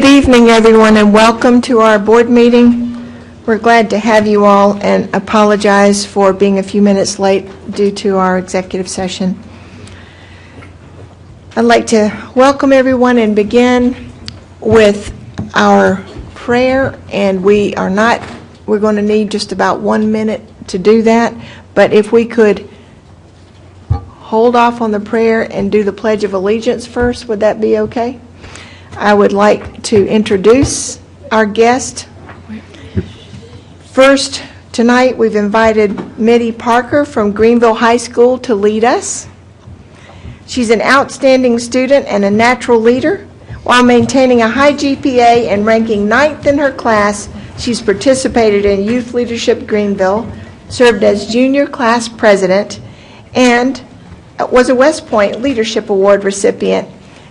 evening, everyone, and welcome to our board meeting. We're glad to have you all and apologize for being a few minutes late due to our executive session. I'd like to welcome everyone and begin with our prayer, and we're going to need just about 1 minute to do that, but if we could hold off on the prayer and do the Pledge of Allegiance first, would that be okay? I would like to introduce our guest. First, tonight we've invited Mitty Parker from Greenville High School to lead us. She's an outstanding student and a natural leader. While maintaining a high GPA and ranking 9th in her class, she's participated in Youth Leadership Greenville, served as junior class president, and was a West Point Leadership Award recipient,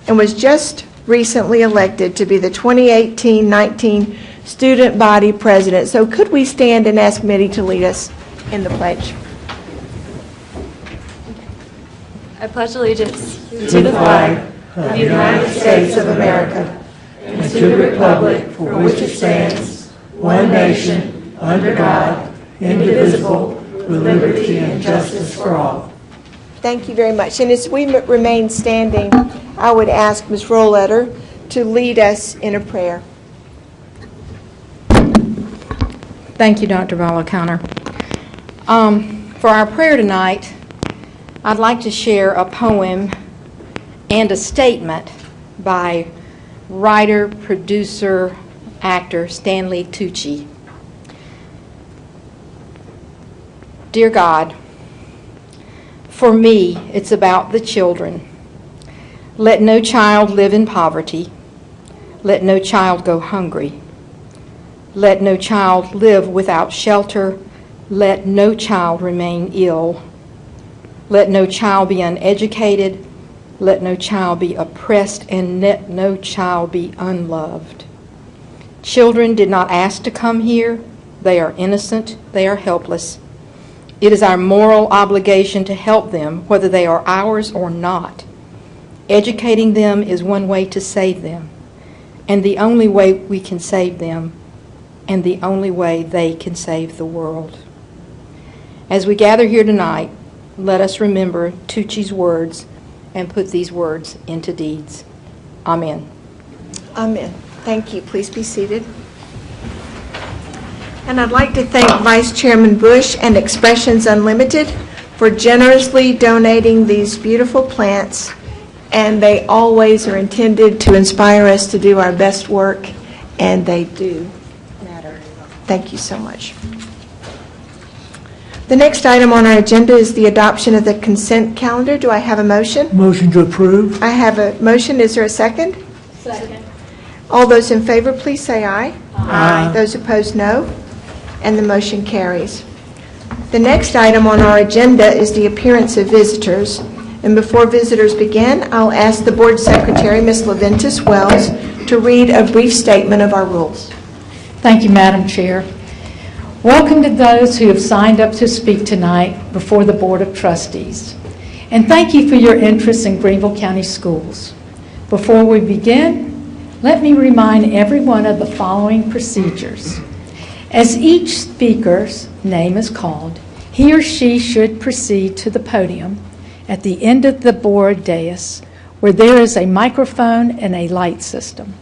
and was just recently elected to be the 2018-19 student body president. So could we stand and ask Mitty to lead us in the pledge? I pledge allegiance to the flag of the United States of America and to the republic for which it stands, one nation, under God, indivisible, with liberty and justice for all. Thank you very much. And as we remain standing, I would ask Ms. Rollletter to lead us in a prayer. Thank you, Dr. O'Connor. For our prayer tonight, I'd like to share a poem and a statement by writer, producer, actor Stanley Tucci. Dear God, for me, it's about the children. Let no child live in poverty. Let no child go hungry. Let no child live without shelter. Let no child remain ill. Let no child be uneducated. Let no child be oppressed, and let no child be unloved. Children did not ask to come here. They are innocent. They are helpless. It is our moral obligation to help them, whether they are ours or not. Educating them is one way to save them, and the only way we can save them, and the only way they can save the world. As we gather here tonight, let us remember Tucci's words and put these words into deeds. Amen. Amen. Thank you. Please be seated. And I'd like to thank Vice Chairman Bush and Expressions Unlimited for generously donating these beautiful plants, and they always are intended to inspire us to do our best work, and they do matter. Thank you so much. The next item on our agenda is the adoption of the consent calendar. Do I have a motion? Motion to approve. I have a motion. Is there a second? Second. All those in favor, please say aye. Aye. Those opposed, no. And the motion carries. The next item on our agenda is the appearance of visitors. And before visitors begin, I'll ask the Board Secretary, Ms. LaVentus Wells, to read a brief statement of our rules. Thank you, Madam Chair. Welcome to those who have signed up to speak tonight before the Board of Trustees. And thank you for your interest in Greenville County Schools. Before we begin, let me remind everyone of the following procedures. As each speaker's name is called, he or she should proceed to the podium at the end of the board dais, where there is a microphone and a light system.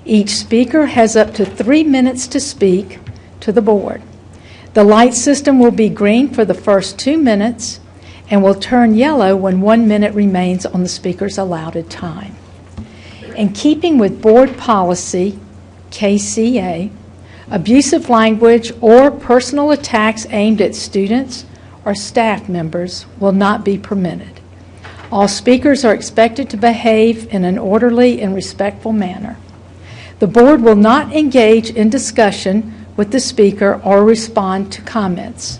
Each speaker has up to 3 minutes to speak to the board. The light system will be green for the first 2 minutes and will turn yellow when 1 minute remains on the speaker's allotted time. In keeping with board policy, KCA, abusive language or personal attacks aimed at students or staff members will not be permitted. All speakers are expected to behave in an orderly and respectful manner. The board will not engage in discussion with the speaker or respond to comments.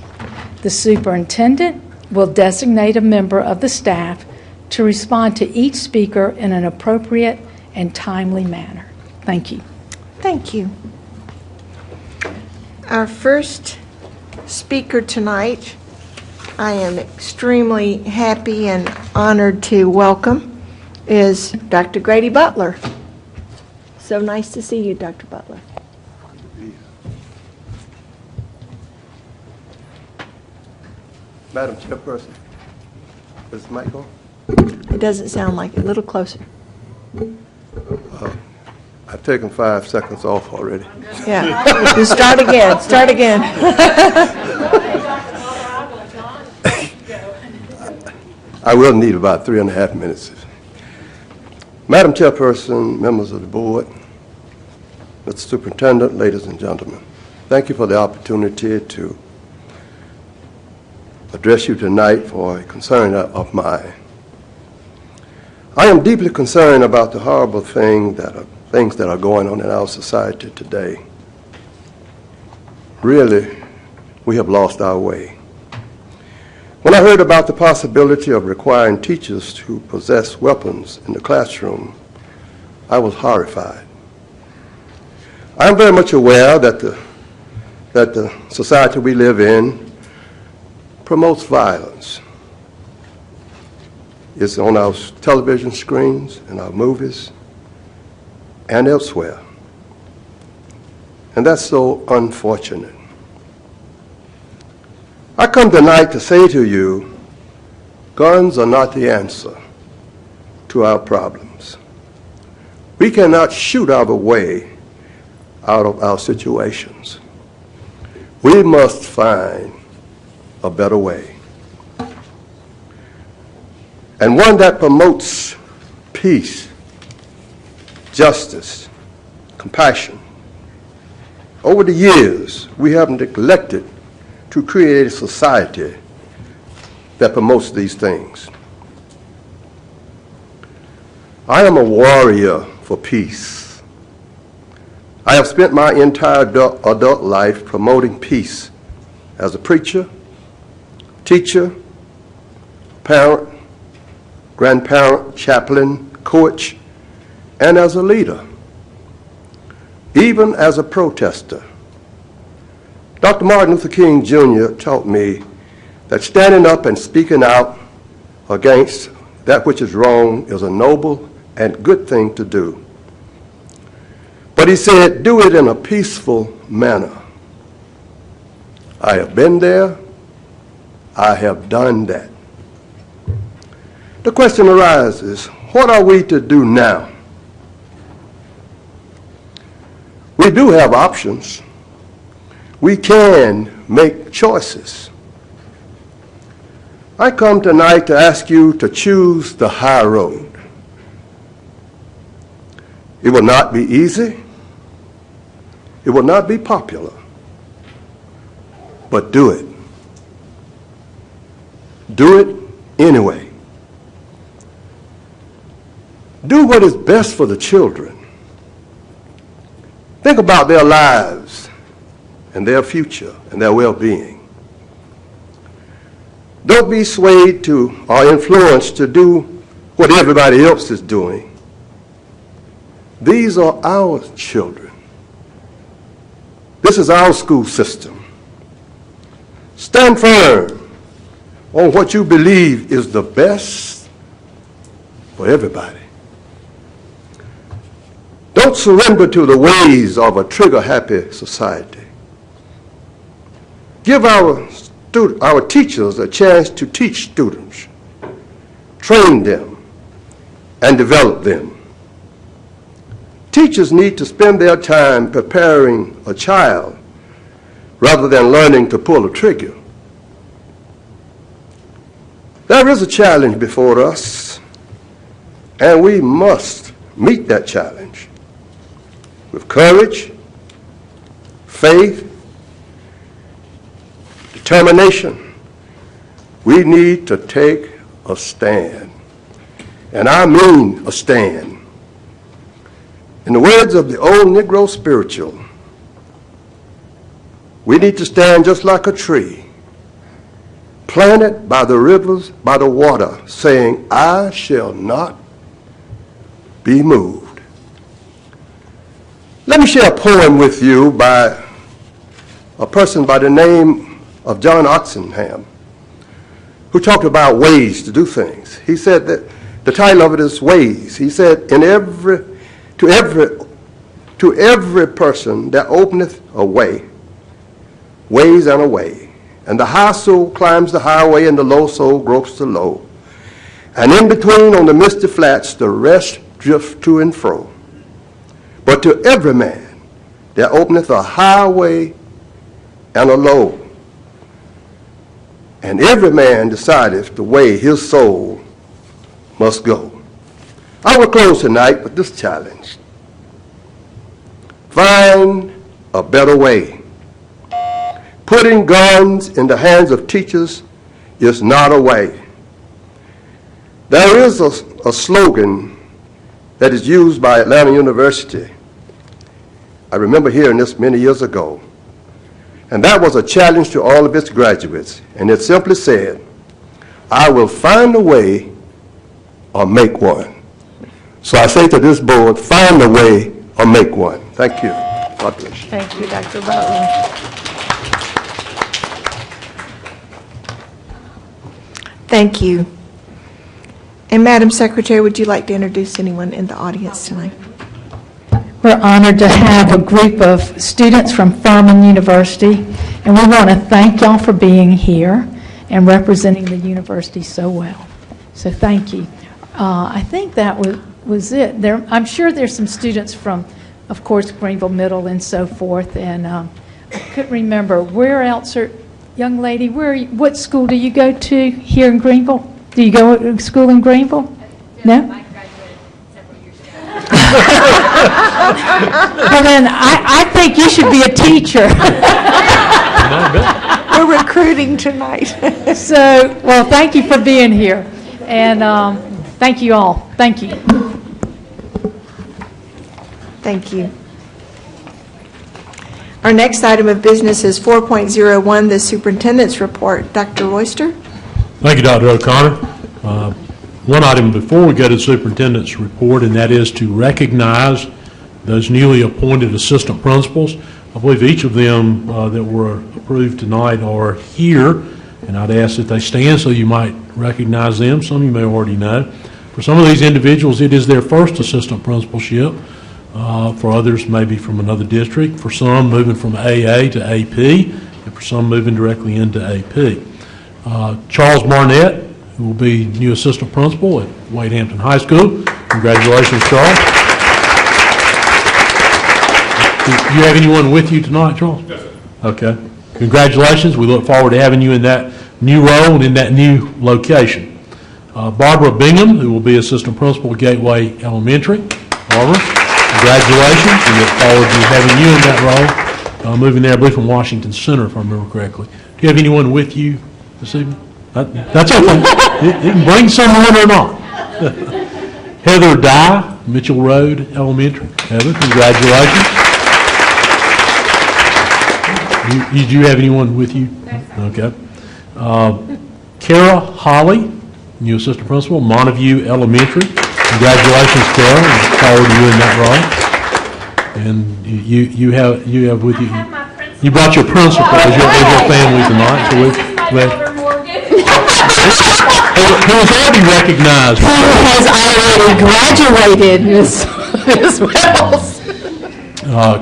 The superintendent will designate a member of the staff to respond to each speaker in an appropriate and timely manner. Thank you. Thank you. Our first speaker tonight, I am extremely happy and honored to welcome, is Dr. Grady Butler. So nice to see you, Dr. Butler. Madam Chairperson, is the mic on? It doesn't sound like it. A little closer. I've taken 5 seconds off already. Yeah. You start again. Start again. I will need about 3.5 minutes. Madam Chairperson, members of the board, Mr. Superintendent, ladies and gentlemen, thank you for the opportunity to address you tonight for a concern of mine. I am deeply concerned about the horrible things that are going on in our society today. Really, we have lost our way. When I heard about the possibility of requiring teachers to possess weapons in the classroom, I was horrified. I am very much aware that the society we live in promotes violence. It's on our television screens and our movies and elsewhere. And that's so unfortunate. I come tonight to say to you, guns are not the answer to our problems. We cannot shoot our way out of our situations. We must find a better way, and one that promotes peace, justice, compassion. Over the years, we have neglected to create a society that promotes these things. I am a warrior for peace. I have spent my entire adult life promoting peace as a preacher, teacher, parent, grandparent, chaplain, coach, and as a leader, even as a protester. Dr. Martin Luther King Jr. taught me that standing up and speaking out against that which is wrong is a noble and good thing to do. But he said, do it in a peaceful manner. I have been there. I have done that. The question arises, what are we to do now? We do have options. We can make choices. I come tonight to ask you to choose the high road. It will not be easy. It will not be popular. But do it. Do it anyway. Do what is best for the children. Think about their lives and their future and their well-being. Don't be swayed to or influenced to do what everybody else is doing. These are our children. This is our school system. Stand firm on what you believe is the best for everybody. Don't surrender to the ways of a trigger-happy society. Give our teachers a chance to teach students, train them, and develop them. Teachers need to spend their time preparing a child rather than learning to pull a trigger. There is a challenge before us, and we must meet that challenge with courage, faith, determination. We need to take a stand, and I mean a stand. In the words of the old Negro spiritual, we need to stand just like a tree, planted by the rivers, by the water, saying, I shall not be moved. Let me share a poem with you by a person by the name of John Oxenham, who talked about ways to do things. He said that the title of it is Ways. He said, to every To every person that openeth a way, ways and a way, and the high soul climbs the highway, and the low soul gropes the low. And in between on the misty flats, the rest drift to and fro. But to every man that openeth a highway and a low, and every man decideth the way his soul must go. I will close tonight with this challenge. Find a better way. Putting guns in the hands of teachers is not a way. There is a slogan that is used by Atlanta University. I remember hearing this many years ago. And that was a challenge to all of its graduates. And it simply said, I will find a way or make one. So I say to this board, find a way or make one. Thank you. God bless you. Thank you, Dr. Butler. Thank you. And Madam Secretary, would you like to introduce anyone in the audience tonight? We're honored to have a group of students from Furman University, and we want to thank y'all for being here and representing the university so well. So thank you. I think that was it. I'm sure there's some students from, of course, Greenville Middle and so forth, and I couldn't remember. Where else are, young lady, what school do you go to here in Greenville? Do you go to school in Greenville? No? Well, then I think you should be a teacher. We're recruiting tonight. So, well, thank you for being here. And thank you all. Thank you. Thank you. Our next item of business is 4.01, the superintendent's report. Dr. Royster? Thank you, Dr. O'Connor. One item before we go to the superintendent's report, and that is to recognize those newly appointed assistant principals. I believe each of them that were approved tonight are here, and I'd ask that they stand so you might recognize them. Some of you may already know. For some of these individuals, it is their first assistant principalship. For others, maybe from another district. For some, moving from AA to AP, and for some, moving directly into AP. Charles Barnett, who will be new assistant principal at Wade Hampton High School. Congratulations, Charles. Do you have anyone with you tonight, Charles? Yes, sir. Okay. Congratulations. We look forward to having you in that new role and in that new location. Barbara Bingham, who will be assistant principal at Gateway Elementary. Barbara, congratulations. We look forward to having you in that role. Moving there, I believe, from Washington Center, if I remember correctly. Do you have anyone with you this evening? That's okay. You can bring someone or not. Heather Dye, Mitchell Road Elementary. Heather, congratulations. Do you have anyone with you? Okay. Kara Holly, new assistant principal, Montague Elementary. Congratulations, Kara. We look forward to you in that role. And you have with you. You brought your principal as your family tonight, so we're glad. Who was already recognized. Who has already graduated as well.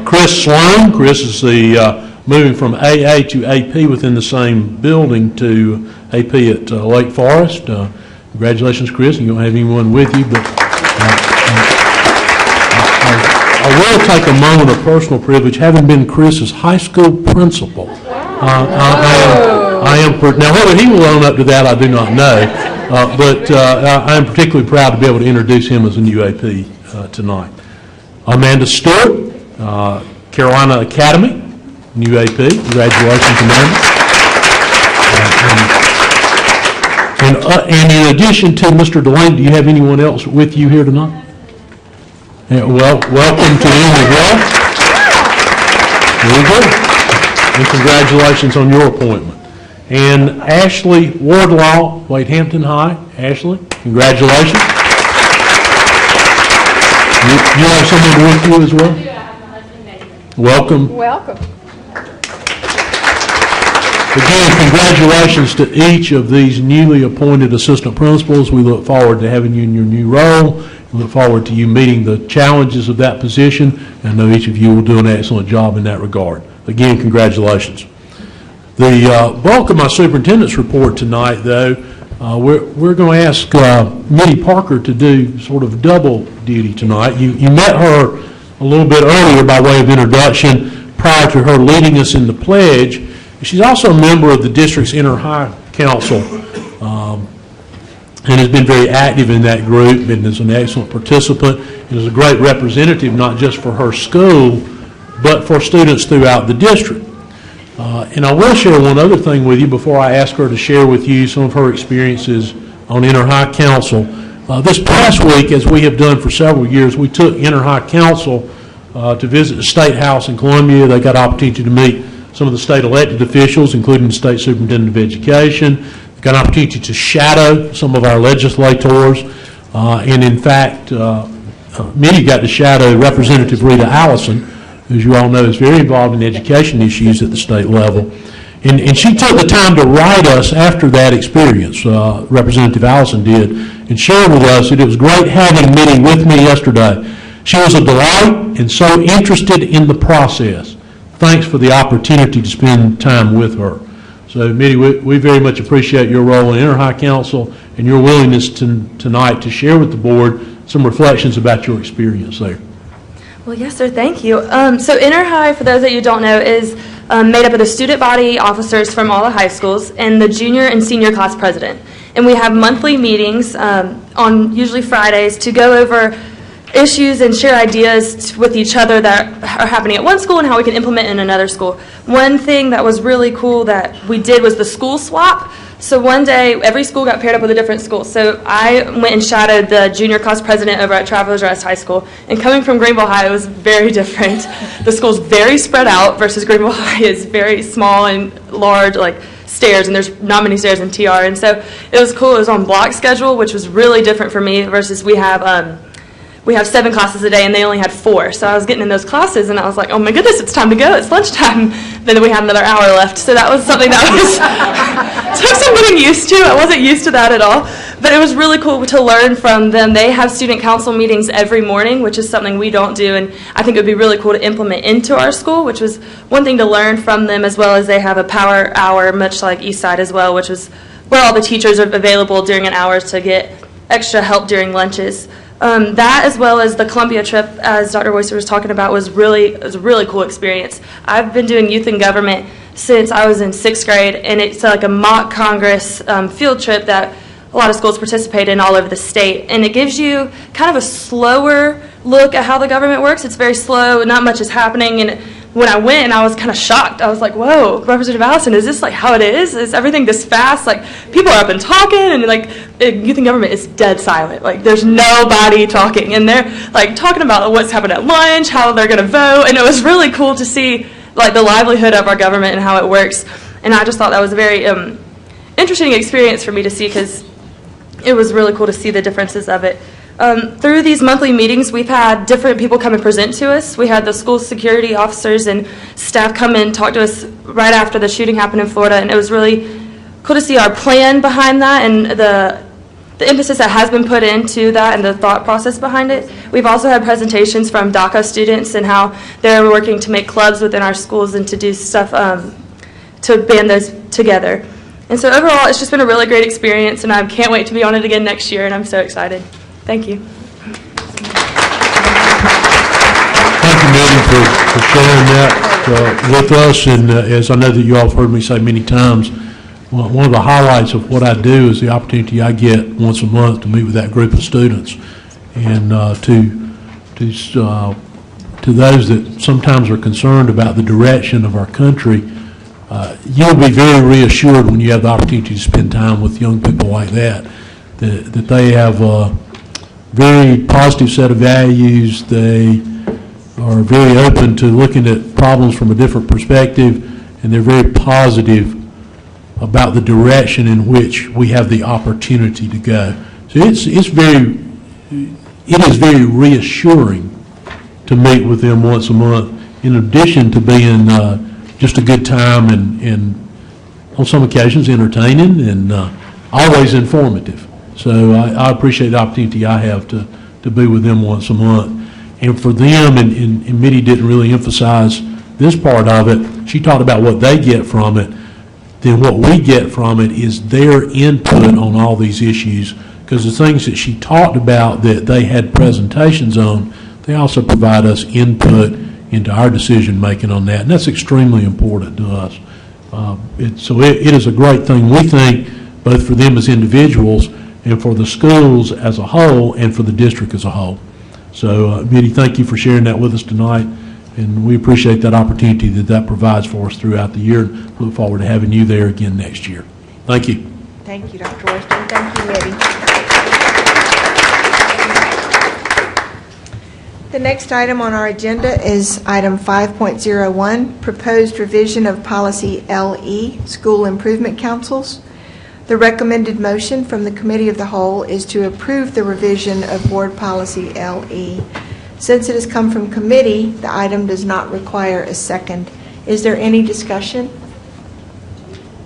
Chris Sloan. Chris is the moving from AA to AP within the same building to AP at Lake Forest. Congratulations, Chris. You don't have anyone with you, but I will take a moment of personal privilege, having been Chris's high school principal. I am now whether he will own up to that, I do not know, but I am particularly proud to be able to introduce him as a new AP tonight. Amanda Stewart, Carolina Academy, new AP. Congratulations, Amanda. And in addition to Mr. Delane, do you have anyone else with you here tonight? Yeah, well, welcome to him as well. Very good. And congratulations on your appointment. And Ashley Wardlaw, Wade Hampton High. Ashley, congratulations. You have someone with you as well? I do. I have my husband, Nathan. Welcome. Welcome. Again, congratulations to each of these newly appointed assistant principals. We look forward to having you in your new role. look forward to you meeting the challenges of that position, and I know each of you will do an excellent job in that regard. Again, congratulations. The bulk of my superintendent's report tonight, though, we're going to ask Minnie Parker to do sort of double duty tonight. You met her a little bit earlier by way of introduction prior to her leading us in the pledge. She's also a member of the district's Inter-High Council and has been very active in that group and is an excellent participant and is a great representative not just for her school but for students throughout the district. And I will share one other thing with you before I ask her to share with you some of her experiences on Inter-High Council. This past week, as we have done for several years, we took Inter-High Council to visit the State House in Columbia. They got an opportunity to meet some of the state elected officials, including the State Superintendent of Education. They got an opportunity to shadow some of our legislators. And in fact, many got to shadow Representative Rita Allison, who, as you all know, is very involved in education issues at the state level. And she took the time to write us after that experience, Representative Allison did, and share with us that it was great having Minnie with me yesterday. She was a delight and so interested in the process. Thanks for the opportunity to spend time with her. So, Minnie, we very much appreciate your role in Inter-High Council and your willingness tonight to share with the board some reflections about your experience there. Well, yes, sir. Thank you. So Inter-High, for those that you don't know, is made up of the student body officers from all the high schools and the junior and senior class president. And we have monthly meetings on usually Fridays to go over issues and share ideas with each other that are happening at one school and how we can implement in another school. One thing that was really cool that we did was the school swap. So one day, every school got paired up with a different school. So I went and shadowed the junior class president over at Travelers Rest High School. And coming from Greenville High, it was very different. The school's very spread out versus Greenville High is very small and large, like stairs, and there's not many stairs in TR. And so it was cool. It was on block schedule, which was really different for me versus we have 7 classes a day, and they only had 4. So I was getting in those classes, and I was like, oh my goodness, it's time to go. It's lunchtime. Then we had another hour left. So that was something that was took some getting used to. I wasn't used to that at all. But it was really cool to learn from them. They have student council meetings every morning, which is something we don't do. And I think it would be really cool to implement into our school, which was one thing to learn from them, as well as they have a power hour, much like Eastside as well, which was where all the teachers are available during an hour to get extra help during lunches. That, as well as the Columbia trip, as Dr. Oyster was talking about, was a really cool experience. I've been doing youth in government since I was in 6th grade, and it's like a mock Congress field trip that a lot of schools participate in all over the state. And it gives you kind of a slower look at how the government works. It's very slow, not much is happening. And when I went, I was kind of shocked. I was like, whoa, Representative Allison, is this like how it is? Is everything this fast? Like, people are up and talking, and like, youth in government is dead silent. Like, there's nobody talking, and they're like talking about what's happened at lunch, how they're going to vote, and it was really cool to see like the livelihood of our government and how it works. And I just thought that was a very interesting experience for me to see, because it was really cool to see the differences of it. Through these monthly meetings, we've had different people come and present to us. We had the school security officers and staff come and talk to us right after the shooting happened in Florida, and it was really cool to see our plan behind that and the emphasis that has been put into that and the thought process behind it. We've also had presentations from DACA students and how they're working to make clubs within our schools and to do stuff to band those together. And so overall, it's just been a really great experience, and I can't wait to be on it again next year, and I'm so excited. Thank you. Thank you, Minnie, for sharing that with us. And as I know that you all have heard me say many times, one of the highlights of what I do is the opportunity I get once a month to meet with that group of students. And to those that sometimes are concerned about the direction of our country, you'll be very reassured when you have the opportunity to spend time with young people like that they have a very positive set of values. They are very open to looking at problems from a different perspective, and they're very positive about the direction in which we have the opportunity to go. So it is very reassuring to meet with them once a month, in addition to being just a good time and on some occasions entertaining and always informative. So I appreciate the opportunity I have to to be with them once a month. And for them, and Mitty didn't really emphasize this part of it, she talked about what they get from it. Then what we get from it is their input on all these issues, because the things that she talked about that they had presentations on, they also provide us input into our decision-making on that, and that's extremely important to us. It is a great thing, we think, both for them as individuals and for the schools as a whole and for the district as a whole. So, Mitty, thank you for sharing that with us tonight, and we appreciate that opportunity that provides for us throughout the year, and look forward to having you there again next year. Thank you. Thank you, Dr. Royston, and thank you, Mitty. The next item on our agenda is item 5.01, proposed revision of policy LE, School Improvement Councils. The recommended motion from the Committee of the Whole is to approve the revision of Board Policy LE. Since it has come from committee, the item does not require a second. Is there any discussion?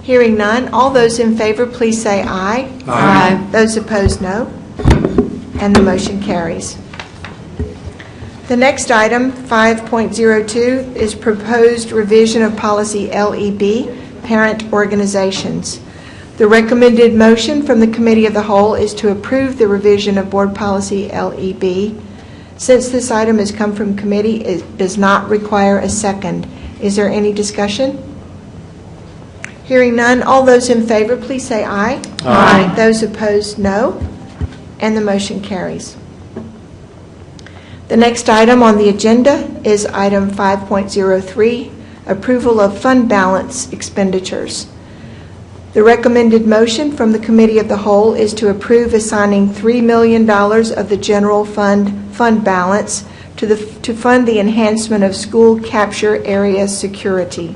Hearing none, all those in favor, please say aye. Aye. Those opposed, no. And the motion carries. The next item, 5.02, is proposed revision of policy LEB, parent organizations. The recommended motion from the Committee of the Whole is to approve the revision of Board Policy LEB. Since this item has come from committee, it does not require a second. Is there any discussion? Hearing none, all those in favor, please say aye. Aye. Those opposed, no. And the motion carries. The next item on the agenda is item 5.03, approval of fund balance expenditures. The recommended motion from the Committee of the Whole is to approve assigning $3 million of the general fund balance to fund the enhancement of school capture area security.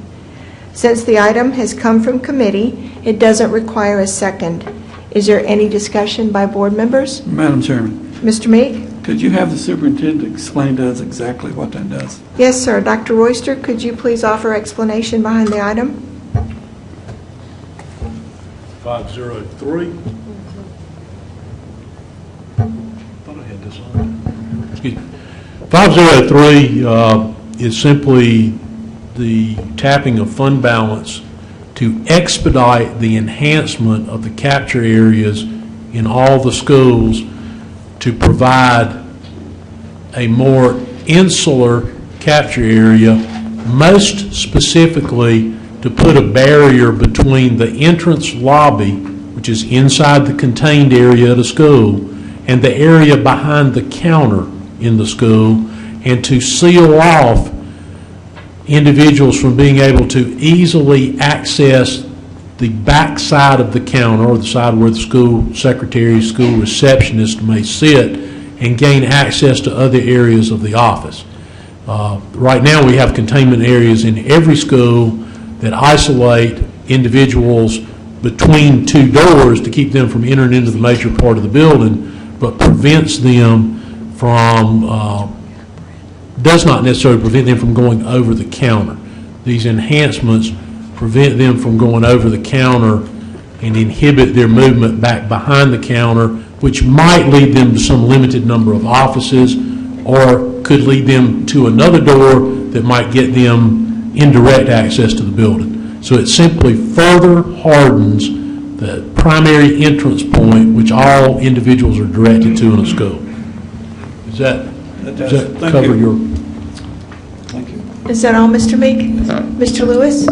Since the item has come from committee, it doesn't require a second. Is there any discussion by board members? Madam Chairman, Mr. Meek? could you have the superintendent explain to us exactly what that does? Yes, sir. Dr. Royster, could you please offer explanation behind the item? 503. Thought I had this on. Excuse me. 503 is simply the tapping of fund balance to expedite the enhancement of the capture areas in all the schools to provide a more insular capture area, most specifically to put a barrier between the entrance lobby, which is inside the contained area of the school, and the area behind the counter in the school, and to seal off individuals from being able to easily access the back side of the counter, or the side where the school secretary, school receptionist may sit, and gain access to other areas of the office. Right now we have containment areas in every school that isolate individuals between two doors to keep them from entering into the major part of the building, but prevents them from, does not necessarily prevent them from going over the counter. These enhancements prevent them from going over the counter and inhibit their movement back behind the counter, which might lead them to some limited number of offices, or could lead them to another door that might get them indirect access to the building. So it simply further hardens the primary entrance point which all individuals are directed to in a school. Does that cover your... Thank you. Is that all, Mr. Meek? Mr. Lewis?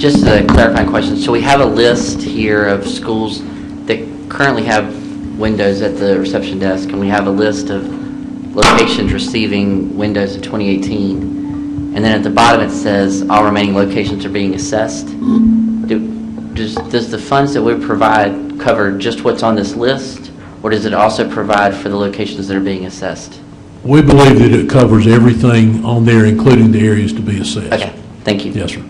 Just a clarifying question. So we have a list here of schools that currently have windows at the reception desk, and we have a list of locations receiving windows in 2018. And then at the bottom it says all remaining locations are being assessed. Does the funds that we provide cover just what's on this list, or does it also provide for the locations that are being assessed? We believe that it covers everything on there, including the areas to be assessed. Okay, thank you. Yes, sir.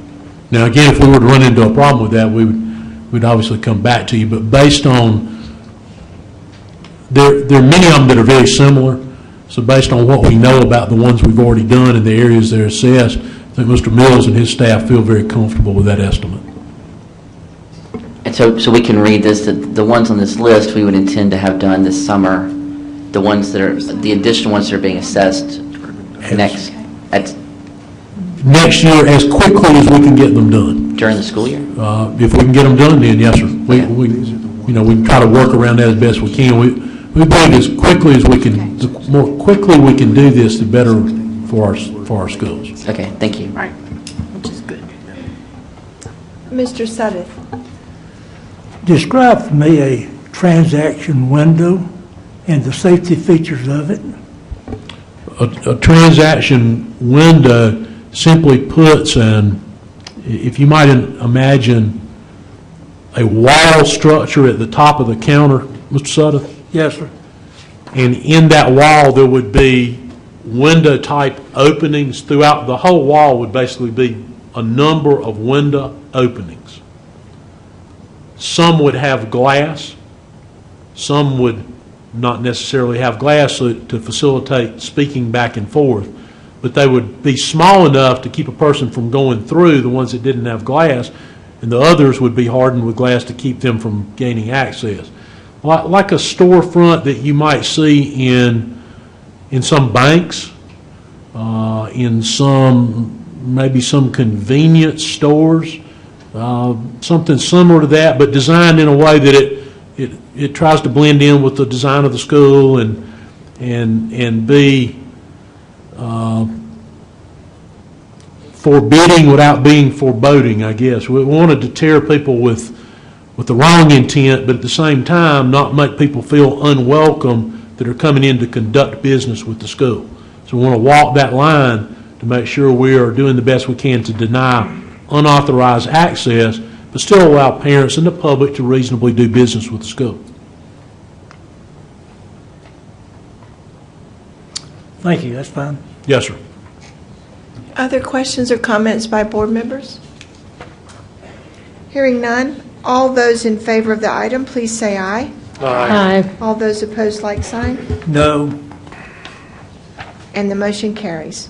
Now, again, if we were to run into a problem with that, we'd obviously come back to you. But based on, there are many of them that are very similar. So based on what we know about the ones we've already done and the areas they're assessed, I think Mr. Mills and his staff feel very comfortable with that estimate. And so we can read this, that the ones on this list we would intend to have done this summer, the ones that are, the additional ones that are being assessed next, Next year, as quickly as we can get them done. during the school year? If we can get them done, then yes, sir. We can try to work around that as best we can. We believe as quickly as we can, the more quickly we can do this, the better for our schools. Okay, thank you. Mr. Sudduth. Describe for me a transaction window and the safety features of it. A transaction window simply puts if you might imagine a wall structure at the top of the counter, Mr. Sutter, Yes, sir. and in that wall there would be window-type openings throughout. The whole wall would basically be a number of window openings. Some would have glass, some would not necessarily have glass to facilitate speaking back and forth, but they would be small enough to keep a person from going through, the ones that didn't have glass, and the others would be hardened with glass to keep them from gaining access. Like a storefront that you might see in some banks, in maybe some convenience stores, something similar to that, but designed in a way that it tries to blend in with the design of the school and be forbidding without being foreboding, I guess. We want to deter people with the wrong intent, but at the same time not make people feel unwelcome that are coming in to conduct business with the school. So we want to walk that line to make sure we are doing the best we can to deny unauthorized access, but still allow parents and the public to reasonably do business with the school. Thank you, that's fine. Yes, sir. Other questions or comments by board members? Hearing none, all those in favor of the item, please say aye. Aye. All those opposed, like sign. No. And the motion carries.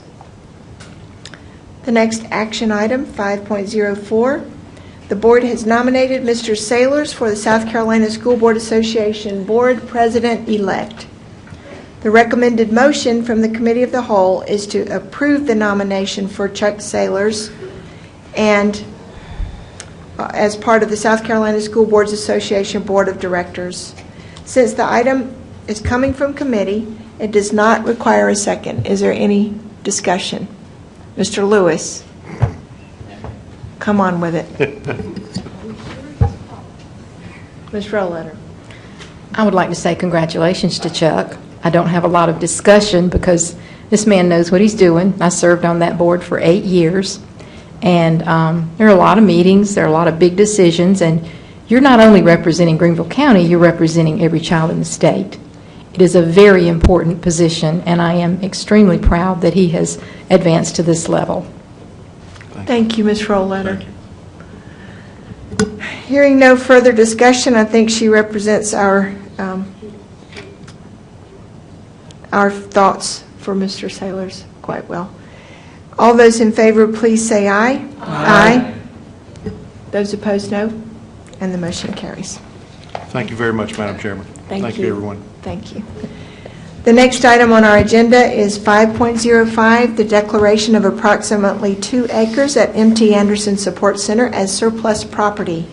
The next action item, 5.04, the board has nominated Mr. Sailors for the South Carolina School Board Association Board President-elect. The recommended motion from the Committee of the Whole is to approve the nomination for Chuck Sailors and as part of the South Carolina School Boards Association Board of Directors. Since the item is coming from committee, it does not require a second. Is there any discussion? Mr. Lewis, come on with it. Ms. Rollletter. I would like to say congratulations to Chuck. I don't have a lot of discussion because this man knows what he's doing. I served on that board for 8 years, and there are a lot of meetings, there are a lot of big decisions, and you're not only representing Greenville County, you're representing every child in the state. It is a very important position, and I am extremely proud that he has advanced to this level. Thank you, Ms. Rollletter. Hearing no further discussion, I think she represents our thoughts for Mr. Sailors quite well. All those in favor, please say aye. Aye. Those opposed, no. And the motion carries. Thank you very much, Madam Chairman. Thank you, everyone. Thank you. The next item on our agenda is 5.05, the declaration of approximately 2 acres at M.T. Anderson Support Center as surplus property.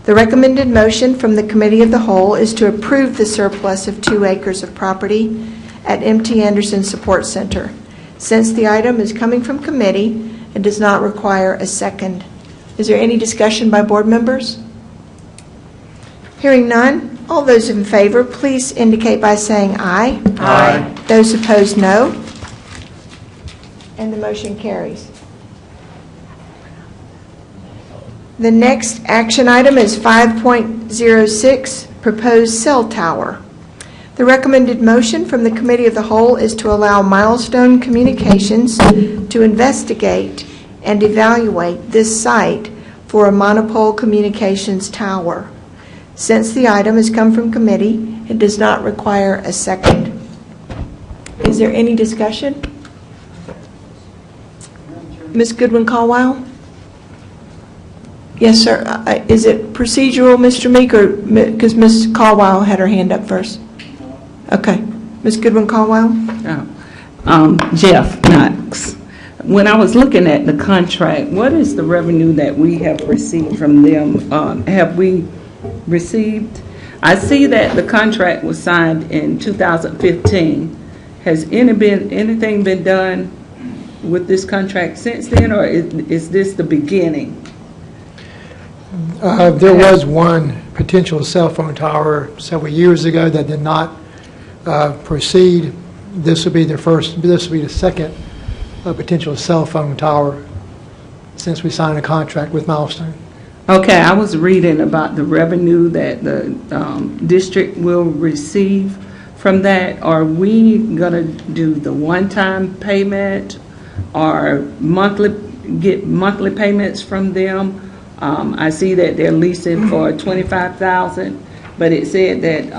The recommended motion from the Committee of the Whole is to approve the surplus of 2 acres of property at M.T. Anderson Support Center. Since the item is coming from committee, it does not require a second. Is there any discussion by board members? Hearing none, all those in favor, please indicate by saying aye. Aye. Those opposed, no. And the motion carries. The next action item is 5.06, proposed cell tower. The recommended motion from the Committee of the Whole is to allow Milestone Communications to investigate and evaluate this site for a monopole communications tower. Since the item has come from committee, it does not require a second. Is there any discussion? Ms. Goodwin-Caldwell? Yes, sir. Is it procedural, Mr. Meek, or because Ms. Caldwell had her hand up first? Okay. Ms. Goodwin Caldwell? Jeff Knox. When I was looking at the contract, what is the revenue that we have received from them? Have we received? I see that the contract was signed in 2015. Has anything been done with this contract since then, or is this the beginning? There was one potential cell phone tower several years ago that did not proceed. This will be the first. This will be the second potential cell phone tower since we signed a contract with Milestone. Okay, I was reading about the revenue that the district will receive from that. Are we going to do the one-time payment or get monthly payments from them? I see that they're leasing for $25,000, but it said that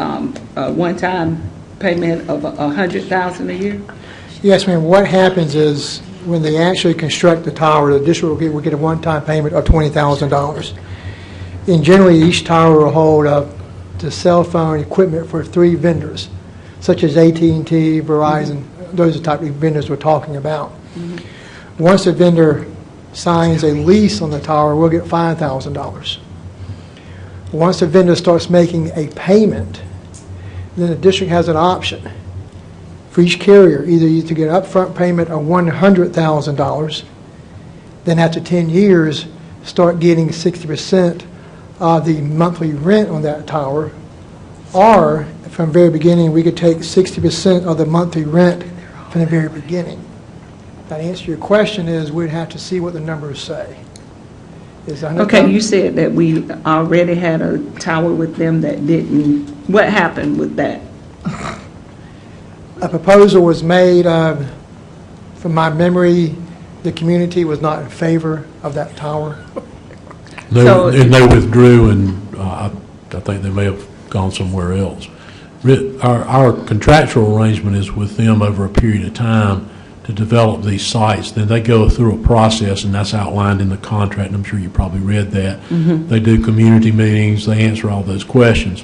a one-time payment of $100,000 a year. Yes, ma'am. What happens is when they actually construct the tower, the district will get a one-time payment of $20,000. And generally, each tower will hold the cell phone equipment for 3 vendors, such as AT&T, Verizon. Those are the type of vendors we're talking about. Mm-hmm. Once a vendor signs a lease on the tower, we'll get $5,000. Once the vendor starts making a payment, then the district has an option for each carrier, either to get an upfront payment of $100,000, then after 10 years, start getting 60% of the monthly rent on that tower, or from the very beginning, we could take 60% of the monthly rent from the very beginning. Now, to answer your question is, we'd have to see what the numbers say. Okay, you said that we already had a tower with them that didn't. What happened with that? A proposal was made. From my memory, the community was not in favor of that tower. And they withdrew, and I think they may have gone somewhere else. Our contractual arrangement is with them over a period of time to develop these sites. Then they go through a process, and that's outlined in the contract, and I'm sure you probably read that. Mm-hmm. They do community meetings. They answer all those questions.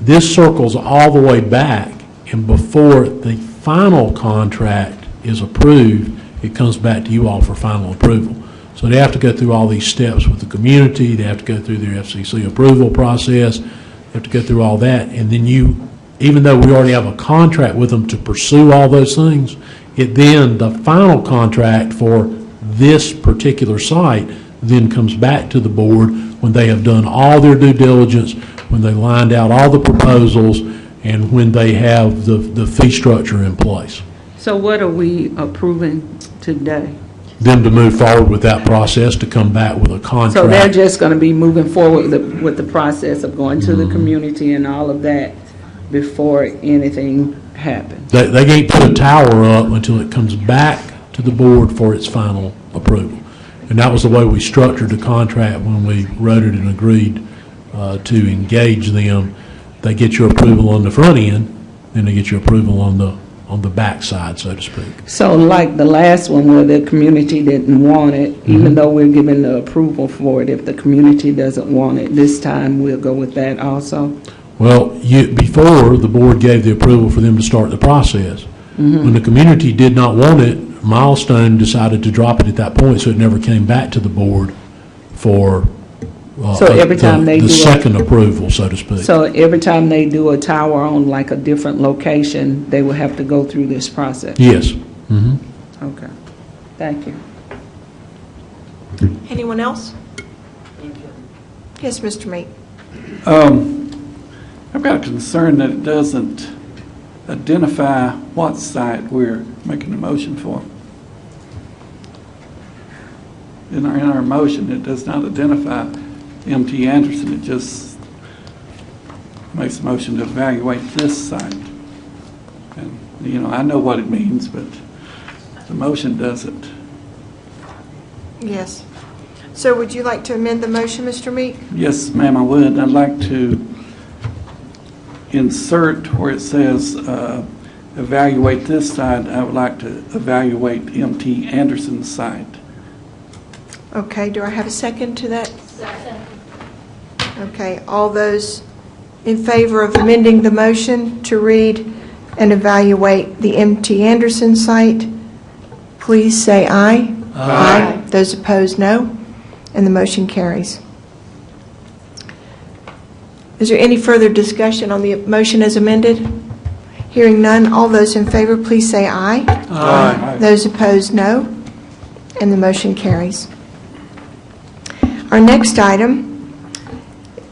This circles all the way back, and before the final contract is approved, it comes back to you all for final approval. So they have to go through all these steps with the community. They have to go through their FCC approval process. They have to go through all that. And then even though we already have a contract with them to pursue all those things, the final contract for this particular site then comes back to the board when they have done all their due diligence, when they lined out all the proposals, and when they have the fee structure in place. So what are we approving today? Them to move forward with that process, to come back with a contract. So they're just going to be moving forward with the process of going to the community and all of that before anything happens? They can't put a tower up until it comes back to the board for its final approval. And that was the way we structured the contract when we wrote it and agreed to engage them. They get your approval on the front end, then they get your approval on the back side, so to speak. So like the last one where the community didn't want it, even though we're giving the approval for it, if the community doesn't want it, this time we'll go with that also? Well, before the board gave the approval for them to start the process. When the community did not want it, Milestone decided to drop it at that point, so it never came back to the board for so every time they the do second approval, so to speak. So every time they do a tower on like a different location, they will have to go through this process? Yes. Okay. Thank you. Anyone else? Yes, Mr. Meek. I've got a concern that it doesn't identify what site we're making a motion for. In our motion, it does not identify M.T. Anderson. It just makes a motion to evaluate this site. And, I know what it means, but the motion doesn't. Yes. So would you like to amend the motion, Mr. Meek? Yes, ma'am, I would. I'd like to insert where it says evaluate this site. I would like to evaluate M.T. Anderson's site. Okay, do I have a second to that? Second. Okay, all those in favor of amending the motion to read and evaluate the M.T. Anderson site, please say aye. Aye. Those opposed, no. And the motion carries. Is there any further discussion on the motion as amended? Hearing none, all those in favor, please say aye. Aye. Those opposed, no. And the motion carries. Our next item,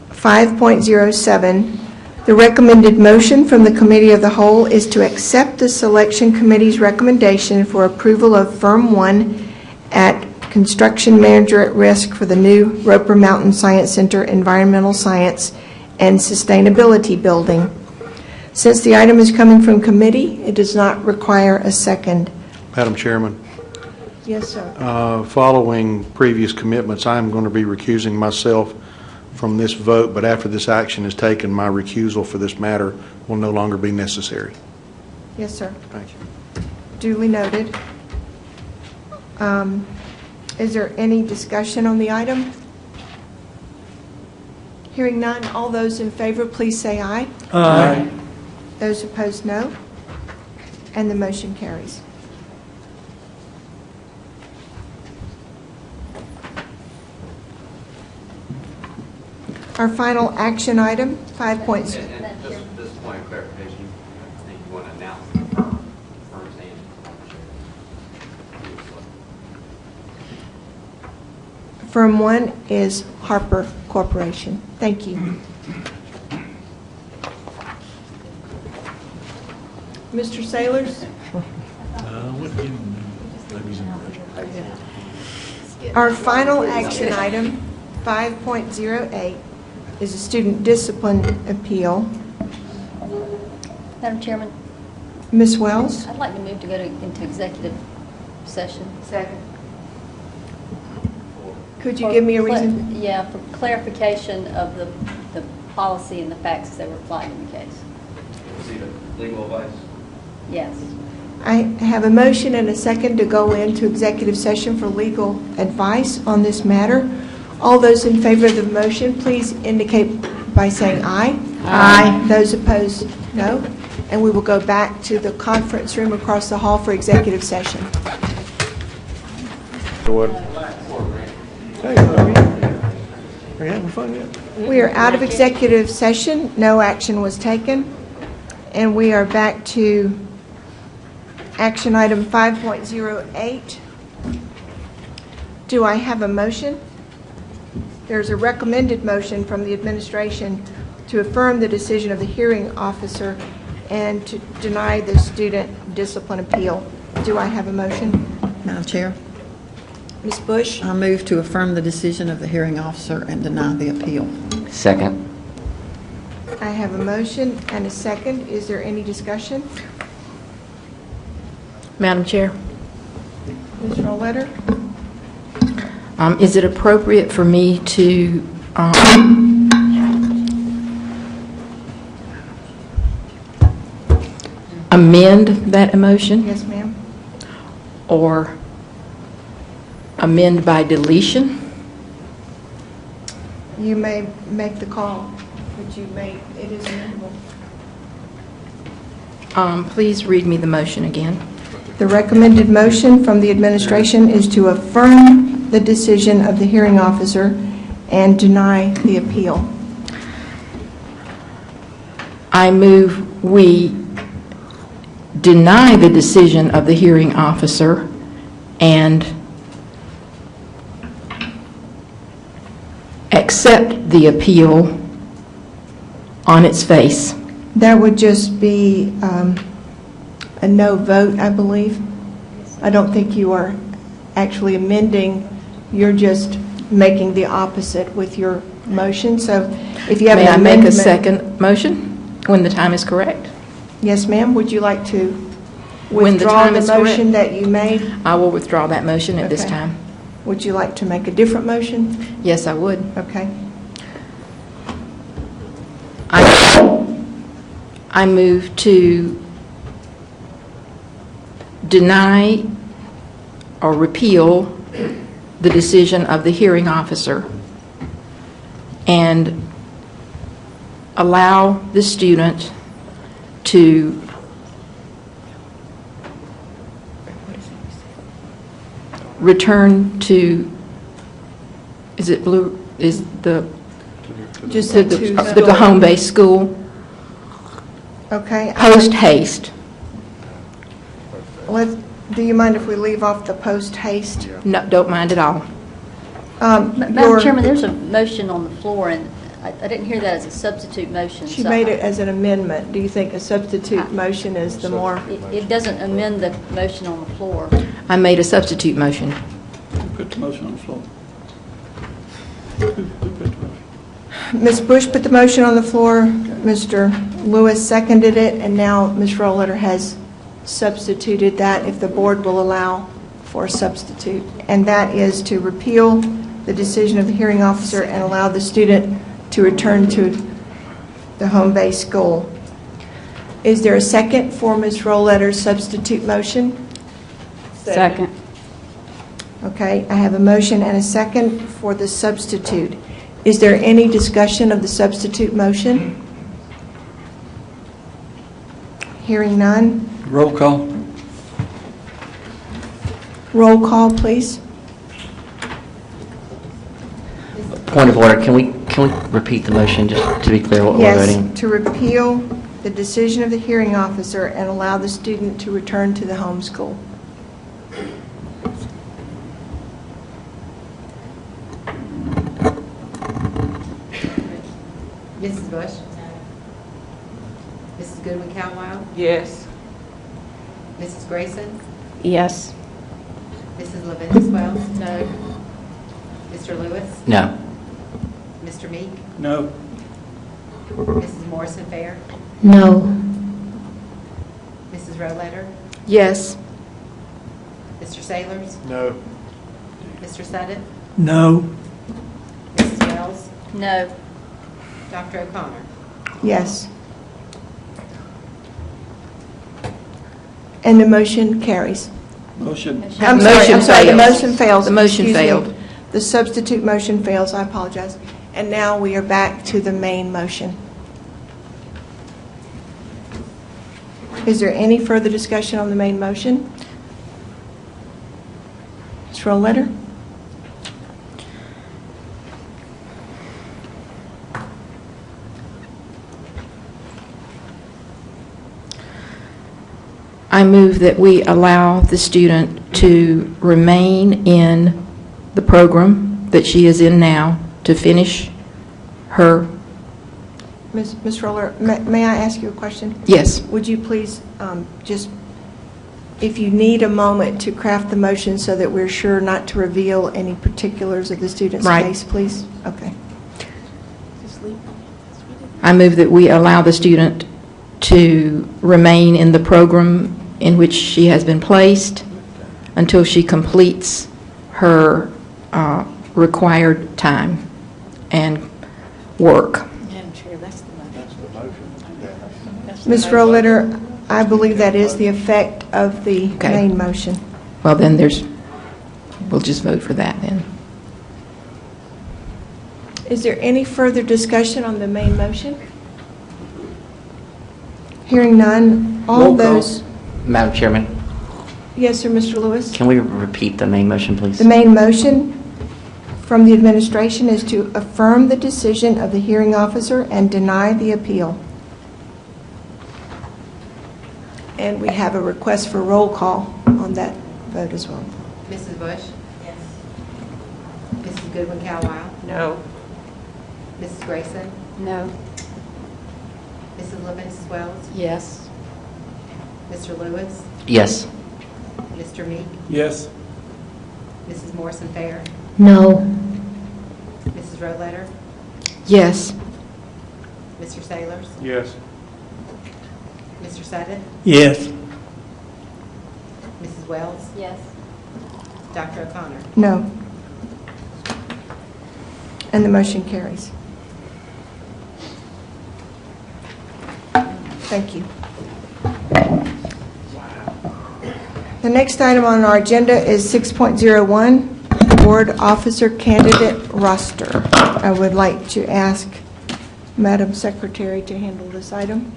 5.07, the recommended motion from the Committee of the Whole is to accept the Selection Committee's recommendation for approval of Firm 1 at Construction Manager at Risk for the new Roper Mountain Science Center Environmental Science and Sustainability Building. Since the item is coming from committee, it does not require a second. Madam Chairman, Yes, sir. following previous commitments, I am going to be recusing myself from this vote, but after this action is taken, my recusal for this matter will no longer be necessary. Yes, sir. Thank you. Duly noted. Is there any discussion on the item? Hearing none, all those in favor, please say aye. Aye. Those opposed, no. And the motion carries. Our final action item, 5.0. Just a point of clarification, I think you want to announce the firm's name. Firm 1 is Harper Corporation. Thank you. Mr. Sailors? Our final action item, 5.08, is a student discipline appeal. Madam Chairman, Ms. Wells? I'd like to move to go into executive session. Second. Could you give me a reason? Yeah, for clarification of the policy and the facts that were applied in the case. Legal advice? Yes. I have a motion and a second to go into executive session for legal advice on this matter. All those in favor of the motion, please indicate by saying aye. Aye. Those opposed, no. And we will go back to the conference room across the hall for executive session. So what? Hey, are you having fun yet? We are out of executive session. No action was taken. And we are back to action item 5.08. Do I have a motion? There's a recommended motion from the administration to affirm the decision of the hearing officer and to deny the student discipline appeal. Do I have a motion? Madam Chair, Ms. Bush? I move to affirm the decision of the hearing officer and deny the appeal. Second. I have a motion and a second. Is there any discussion? Madam Chair, Ms. Rolleder? is it appropriate for me to amend that motion Yes, ma'am. or amend by deletion? You may make the call, but it is amendable. Please read me the motion again. The recommended motion from the administration is to affirm the decision of the hearing officer and deny the appeal. I move we deny the decision of the hearing officer and accept the appeal on its face. That would just be a no vote, I believe. I don't think you are actually amending. You're just making the opposite with your motion. So if you have May an I make a amendment. second motion when the time is correct? Yes, ma'am. Would you like to When the withdraw time the is correct. motion that you made? I will withdraw that motion at this Okay. time. Would you like to make a different motion? Yes, I would. Okay. I move to deny or repeal the decision of the hearing officer and allow the student to return to, is it Blue, is the, Just the the two. the home-based school, Okay. post haste? Do you mind if we leave off the post haste? No, don't mind at all. Madam Chairman, there's a motion on the floor, and I didn't hear that as a substitute motion. She so made it as an amendment. Do you think a substitute motion is the more? It doesn't amend the motion on the floor. I made a substitute motion. Who put the motion on the floor? Who put the motion? Ms. Bush put the motion on the floor, Mr. Lewis seconded it, and now Ms. Rolleder has substituted that if the board will allow for a substitute. And that is to repeal the decision of the hearing officer and allow the student to return to the home-based school. Is there a second for Ms. Rolleder's substitute motion? Second. Okay, I have a motion and a second for the substitute. Is there any discussion of the substitute motion? Hearing none. Roll call. Roll call, please. Point of order, can we repeat the motion, just to be clear what we're voting? Yes, to repeal the decision of the hearing officer and allow the student to return to the home school. Mrs. Bush? Mrs. Goodwin-Cowell? Yes. Mrs. Grayson? Yes. Mrs. Levinsky Wells? No. Mr. Lewis? No. Mr. Meek? No. Mrs. Morrison Fair? No. Mrs. Rohleder? Yes. Mr. Sailors? No. Mr. Sutton? No. Mrs. Wells? No. Dr. O'Connor? Yes. And the motion carries. Motion. I'm sorry, Motion the fails. motion fails. The motion Excuse me. failed. The substitute motion fails, I apologize. And now we are back to the main motion. Is there any further discussion on the main motion? Ms. Rohleder? I move that we allow the student to remain in the program that she is in now to finish her, Ms. Rohleder, may I ask you a question? yes, Would you please just, if you need a moment to craft the motion so that we're sure not to reveal any particulars of the student's Right. case, please? Okay. I move that we allow the student to remain in the program in which she has been placed until she completes her required time and work. Madam Chair, that's the motion. Ms. Rohleder, I believe that is the effect of the Okay. main motion. Well, then we'll just vote for that then. Is there any further discussion on the main motion? Hearing none, all Roll call. those... Madam Chairman, Yes, sir, Mr. Lewis? can we repeat the main motion, please? The main motion from the administration is to affirm the decision of the hearing officer and deny the appeal. And we have a request for roll call on that vote as well. Mrs. Bush? Yes. Mrs. Goodwin-Cowell? No. Mrs. Grayson? No. Mrs. Levinsky Wells? Yes. Mr. Lewis? Yes. Mr. Meek? Yes. Mrs. Morrison Fair? No. Mrs. Rohleder? Yes. Mr. Sailors? Yes. Mr. Sutton? Yes. Mrs. Wells? Yes. Dr. O'Connor? No. And the motion carries. Thank you. The next item on our agenda is 6.01, Board Officer Candidate Roster. I would like to ask Madam Secretary to handle this item.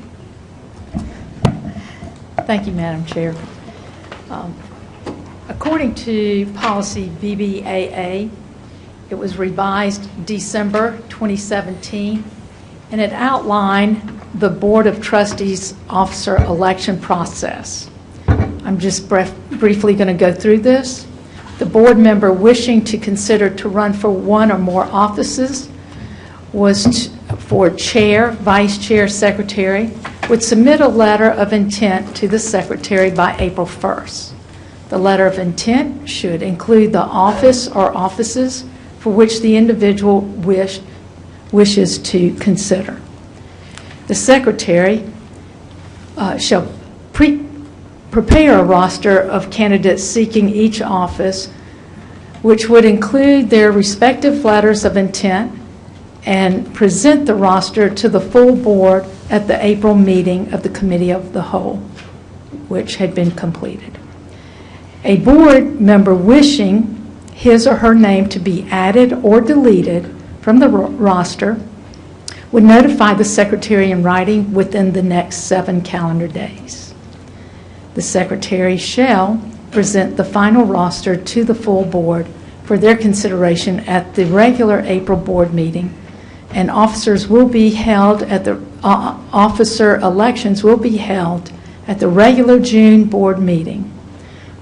Thank you, Madam Chair. According to policy BBAA, it was revised December 2017, and it outlined the Board of Trustees officer election process. I'm just briefly going to go through this. The board member wishing to consider to run for one or more offices for chair, vice chair, secretary, would submit a letter of intent to the secretary by April 1st. The letter of intent should include the office or offices for which the individual wishes to consider. The secretary shall prepare a roster of candidates seeking each office, which would include their respective letters of intent, and present the roster to the full board at the April meeting of the Committee of the Whole, which had been completed. A board member wishing his or her name to be added or deleted from the roster would notify the secretary in writing within the next 7 calendar days. The secretary shall present the final roster to the full board for their consideration at the regular April board meeting, and officers will be held at the officer elections will be held at the regular June board meeting.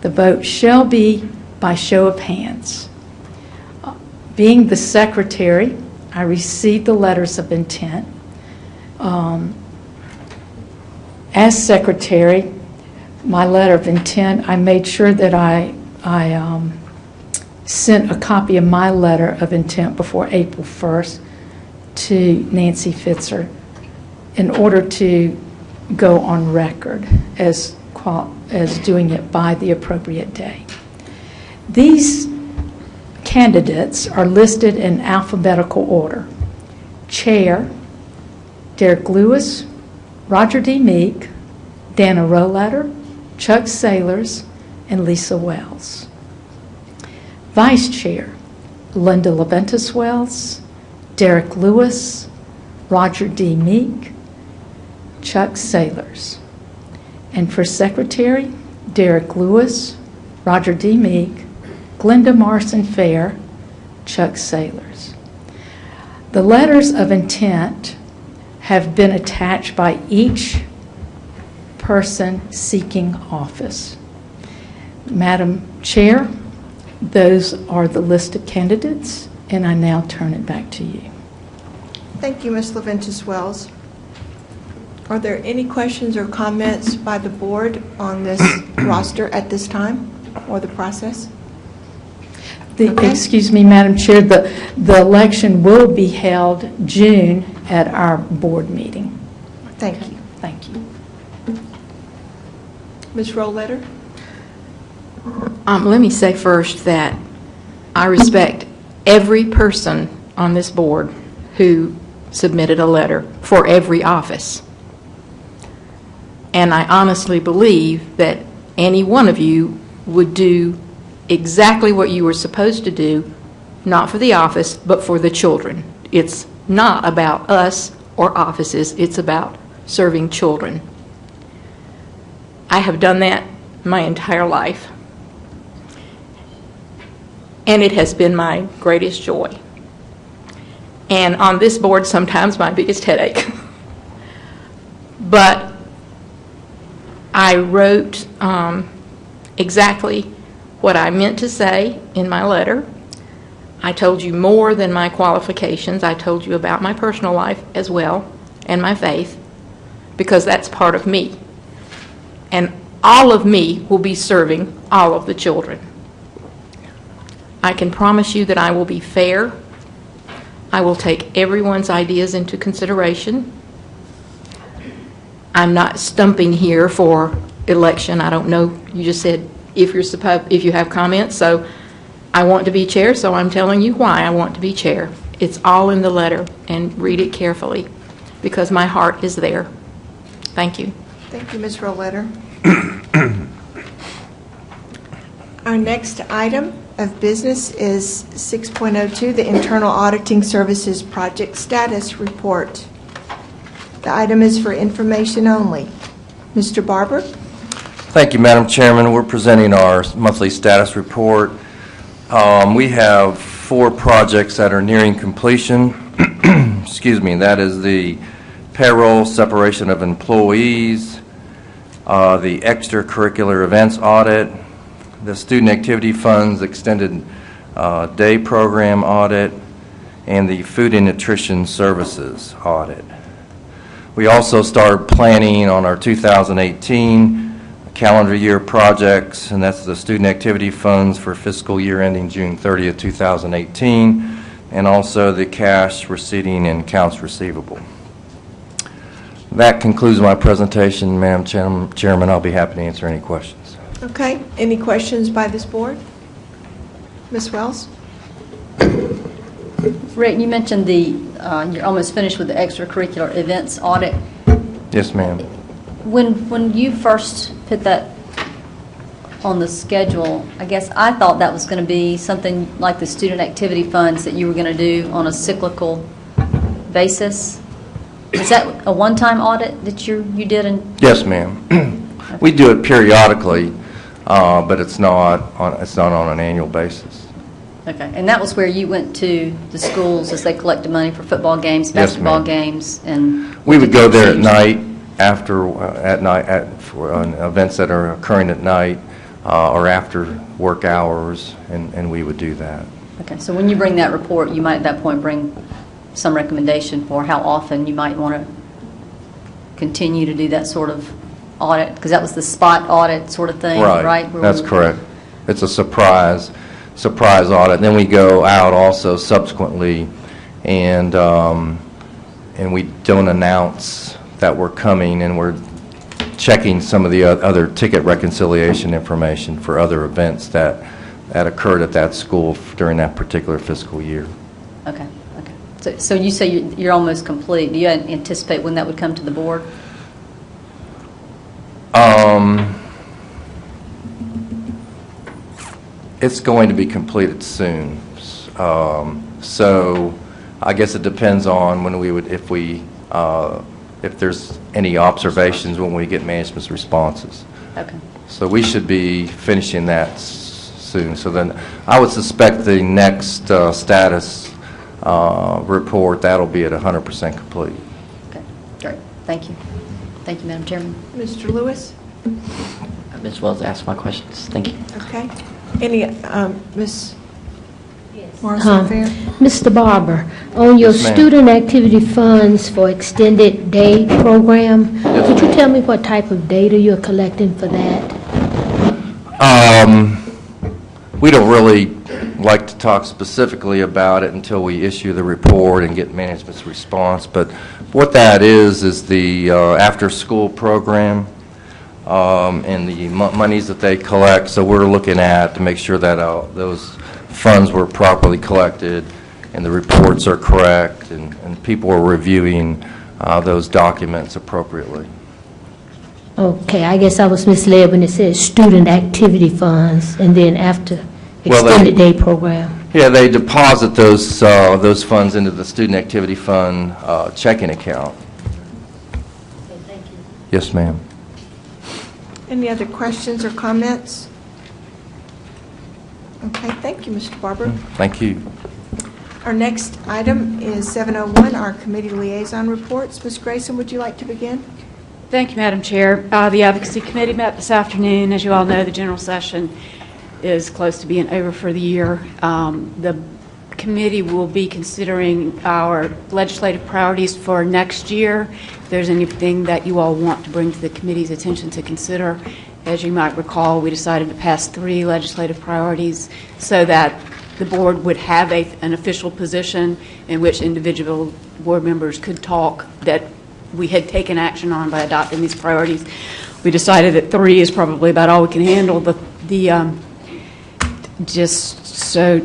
The vote shall be by show of hands. Being the secretary, I received the letters of intent. As secretary, my letter of intent, I made sure that I sent a copy of my letter of intent before April 1st to Nancy Fitzer in order to go on record as doing it by the appropriate day. These candidates are listed in alphabetical order. Chair, Derek Lewis, Roger D. Meek, Dana Roletter, Chuck Sailors, and Lisa Wells. Vice Chair, Linda Leventis Wells, Derek Lewis, Roger D. Meek, Chuck Sailors. And for Secretary, Derek Lewis, Roger D. Meek, Glenda Marson Fair, Chuck Sailors. The letters of intent have been attached by each person seeking office. Madam Chair, those are the list of candidates, and I now turn it back to you. Thank you, Ms. Leventis Wells. Are there any questions or comments by the board on this roster at this time, or the process? Excuse me, Madam Chair, the election will be held June at our board meeting. Thank you. Thank you. Ms. Roletter? Let me say first that I respect every person on this board who submitted a letter for every office. And I honestly believe that any one of you would do exactly what you were supposed to do, not for the office, but for the children. It's not about us or offices, it's about serving children. I have done that my entire life, and it has been my greatest joy. And on this board, sometimes my biggest headache. But I wrote exactly what I meant to say in my letter. I told you more than my qualifications. I told you about my personal life as well, and my faith, because that's part of me. And all of me will be serving all of the children. I can promise you that I will be fair. I will take everyone's ideas into consideration. I'm not stumping here for election. I don't know. You just said if you have comments. So I want to be chair, so I'm telling you why I want to be chair. It's all in the letter, and read it carefully because my heart is there. Thank you. Thank you, Ms. Roletter. Our next item of business is 6.02, the Internal Auditing Services Project Status Report. The item is for information only. Mr. Barber? Thank you, Madam Chairman. We're presenting our monthly status report. We have 4 projects that are nearing completion. Excuse me. That is the payroll separation of employees, the extracurricular events audit, the student activity funds extended day program audit, and the food and nutrition services audit. We also started planning on our 2018 calendar year projects, and that's the student activity funds for fiscal year ending June 30th, 2018, and also the cash receipting and accounts receivable. That concludes my presentation, Madam Chairman. I'll be happy to answer any questions. Okay. Any questions by this board? Ms. Wells? Rick, you mentioned you're almost finished with the extracurricular events audit. Yes, ma'am. When you first put that on the schedule, I guess I thought that was going to be something like the student activity funds that you were going to do on a cyclical basis. Is that a one-time audit that you did? Yes, ma'am. We do it periodically, but it's not on an annual basis. Okay, and that was where you went to the schools as they collected money for football games, Yes, basketball ma'am. games, and We would go there at night for events that are occurring at night or after work hours, and we would do that. Okay, so when you bring that report, you might at that point bring some recommendation for how often you might want to continue to do that sort of audit, because that was the spot audit sort of thing, right? That's correct. It's a surprise audit. Then we go out also subsequently, and we don't announce that we're coming, and we're checking some of the other ticket reconciliation information for other events that occurred at that school during that particular fiscal year. Okay. So you say you're almost complete. Do you anticipate when that would come to the board? It's going to be completed soon. So I guess it depends on when we would, if there's any observations when we get management's responses. Okay. So we should be finishing that soon. So then I would suspect the next status report, that'll be at 100% complete. Okay, great. Thank you. Thank you, Madam Chairman. Mr. Lewis? Ms. Wells asked my questions. Thank you. Okay. Any, Ms. Morrison Fair? Mr. Barber, on your Yes, ma'am. student activity funds for extended day program, Yes, could you ma'am. tell me what type of data you're collecting for that? We don't really like to talk specifically about it until we issue the report and get management's response. But what that is the after-school program and the monies that they collect. So we're looking at to make sure that those funds were properly collected and the reports are correct and people are reviewing those documents appropriately. Okay, I guess I was misled when it says student activity funds and then after Well, extended day program. Yeah, they deposit those funds into the student activity fund checking account. Okay, thank you. Yes, ma'am. Any other questions or comments? Okay, thank you, Mr. Barber. Thank you. Our next item is 701, our committee liaison reports. Ms. Grayson, would you like to begin? Thank you, Madam Chair. The Advocacy Committee met this afternoon. As you all know, the general session is close to being over for the year. The committee will be considering our legislative priorities for next year. If there's anything that you all want to bring to the committee's attention to consider, as you might recall, we decided to pass 3 legislative priorities so that the board would have an official position in which individual board members could talk that we had taken action on by adopting these priorities. We decided that 3 is probably about all we can handle. Just so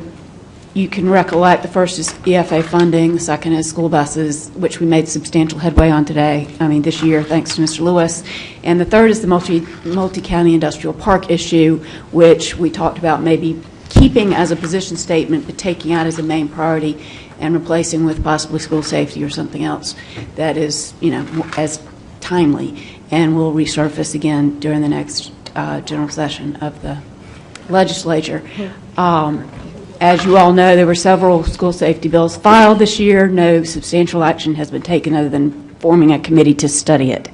you can recollect, the first is EFA funding, the second is school buses, which we made substantial headway on this year, thanks to Mr. Lewis. And the third is the multi-county industrial park issue, which we talked about maybe keeping as a position statement, but taking out as a main priority and replacing with possibly school safety or something else that is, as timely and will resurface again during the next general session of the legislature. As you all know, there were several school safety bills filed this year. No substantial action has been taken other than forming a committee to study it.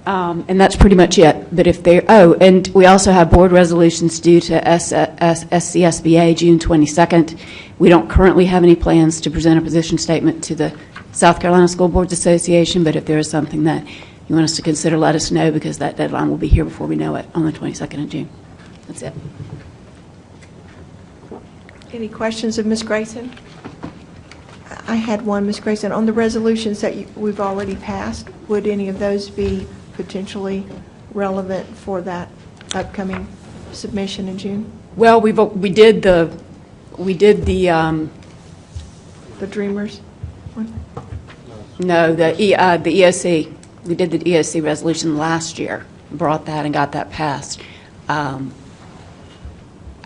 And that's pretty much it. But if they, and we also have board resolutions due to SCSBA June 22nd. We don't currently have any plans to present a position statement to the South Carolina School Boards Association, but if there is something that you want us to consider, let us know, because that deadline will be here before we know it on the 22nd of June. That's it. Any questions of Ms. Grayson? I had one, Ms. Grayson. On the resolutions that we've already passed, would any of those be potentially relevant for that upcoming submission in June? Well, we did the Dreamers one? No, the EOC. We did the EOC resolution last year, brought that and got that passed.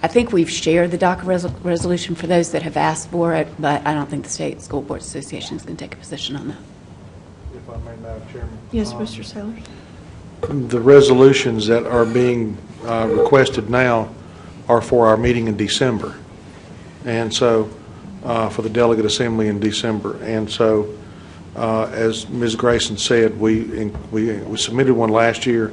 I think we've shared the DACA resolution for those that have asked for it, but I don't think the State School Board Association is going to take a position on that. If I may, Madam Chairman. Yes, Mr. Sailors. The resolutions that are being requested now are for our meeting in December. And so, for the delegate assembly in December. And so, as Ms. Grayson said, we submitted one last year.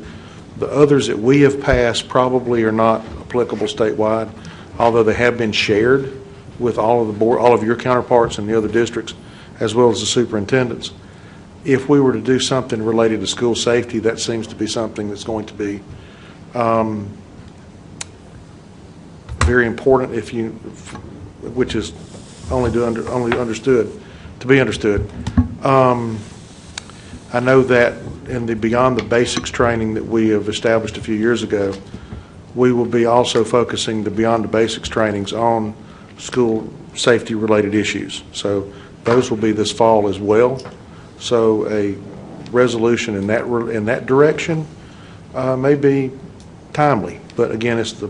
The others that we have passed probably are not applicable statewide, although they have been shared with all of the board, all of your counterparts in the other districts, as well as the superintendents. If we were to do something related to school safety, that seems to be something that's going to be very important, which is only understood. I know that in the Beyond the Basics training that we have established a few years ago, we will be also focusing the Beyond the Basics trainings on school safety related issues. So those will be this fall as well. So a resolution in that direction may be timely, but again, it's the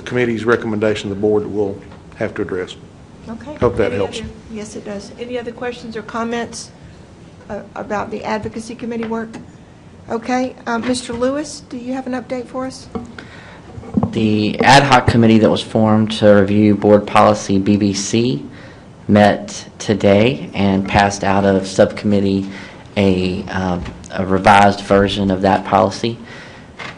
committee's recommendation the board will have to address. Okay. Hope that helps. Yes, it does. Any other questions or comments about the advocacy committee work? Okay. Mr. Lewis, do you have an update for us? The ad hoc committee that was formed to review board policy BBC met today and passed out of subcommittee a revised version of that policy.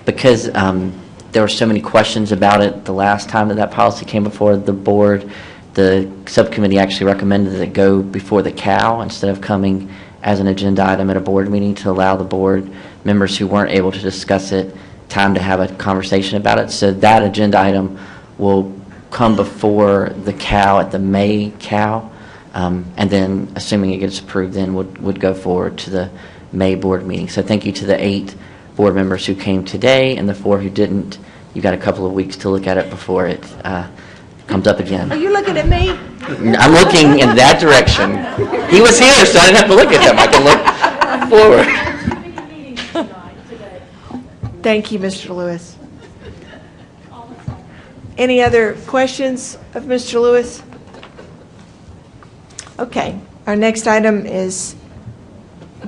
Because there were so many questions about it the last time that policy came before the board, the subcommittee actually recommended that it go before the COW instead of coming as an agenda item at a board meeting, to allow the board members who weren't able to discuss it time to have a conversation about it. So that agenda item will come before the COW at the May COW, and then, assuming it gets approved, then would go forward to the May board meeting. So thank you to the 8 board members who came today, and the 4 who didn't. You've got a couple of weeks to look at it before it comes up again. Are you looking at me? I'm looking in that direction. He was here, so I didn't have to look at him. I can look forward. Thank you, Mr. Lewis. Any other questions of Mr. Lewis? Okay. Our next item is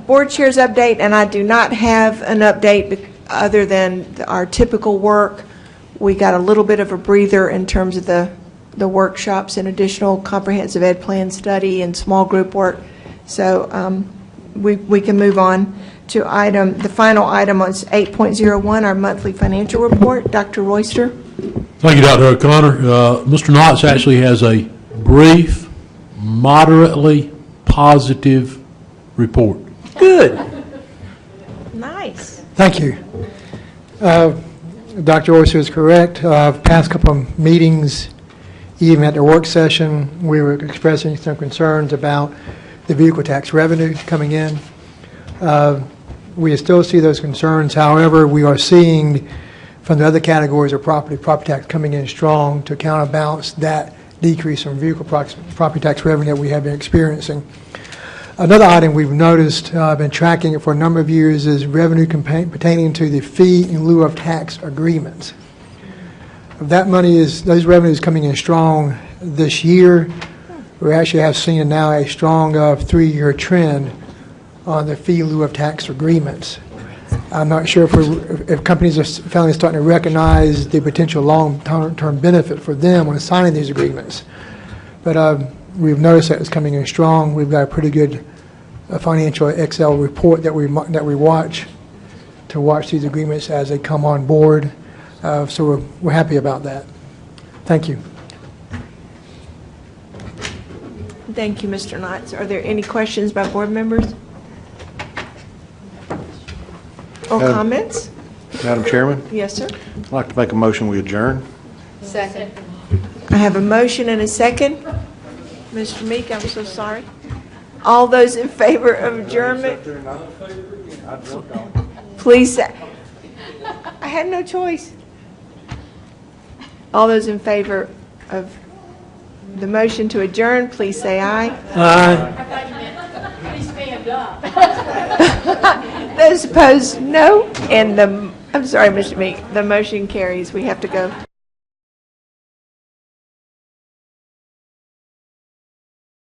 board chairs update, and I do not have an update other than our typical work. We got a little bit of a breather in terms of the workshops and additional comprehensive ed plan study and small group work. So we can move on to the final item on 8.01, our monthly financial report. Dr. Royster. Thank you, Dr. O'Connor. Mr. Knotts actually has a brief, moderately positive report. Good. Nice. Thank you. Dr. Oyster is correct. Past couple of meetings, even at the work session, we were expressing some concerns about the vehicle tax revenue coming in. We still see those concerns. However, we are seeing from the other categories of property tax coming in strong to counterbalance that decrease in vehicle property tax revenue that we have been experiencing. Another item we've noticed, been tracking it for a number of years, is revenue pertaining to the fee in lieu of tax agreements. Those revenues coming in strong this year. We actually have seen now a strong 3-year trend on the fee in lieu of tax agreements. I'm not sure if companies are finally starting to recognize the potential long-term benefit for them when signing these agreements. But we've noticed that it's coming in strong. We've got a pretty good financial Excel report that we watch these agreements as they come on board. So we're happy about that. Thank you. Thank you, Mr. Knotts. Are there any questions by board members? Or comments? Madam Chairman, Yes, sir. I'd like to make a motion, we adjourn. Second. I have a motion and a second. Mr. Meek, I'm so sorry. All those in favor of adjournment, please say. I had no choice. All those in favor of the motion to adjourn, please say aye. Aye. Please stand up. Those opposed, no. And I'm sorry, Mr. Meek, the motion carries. We have to go.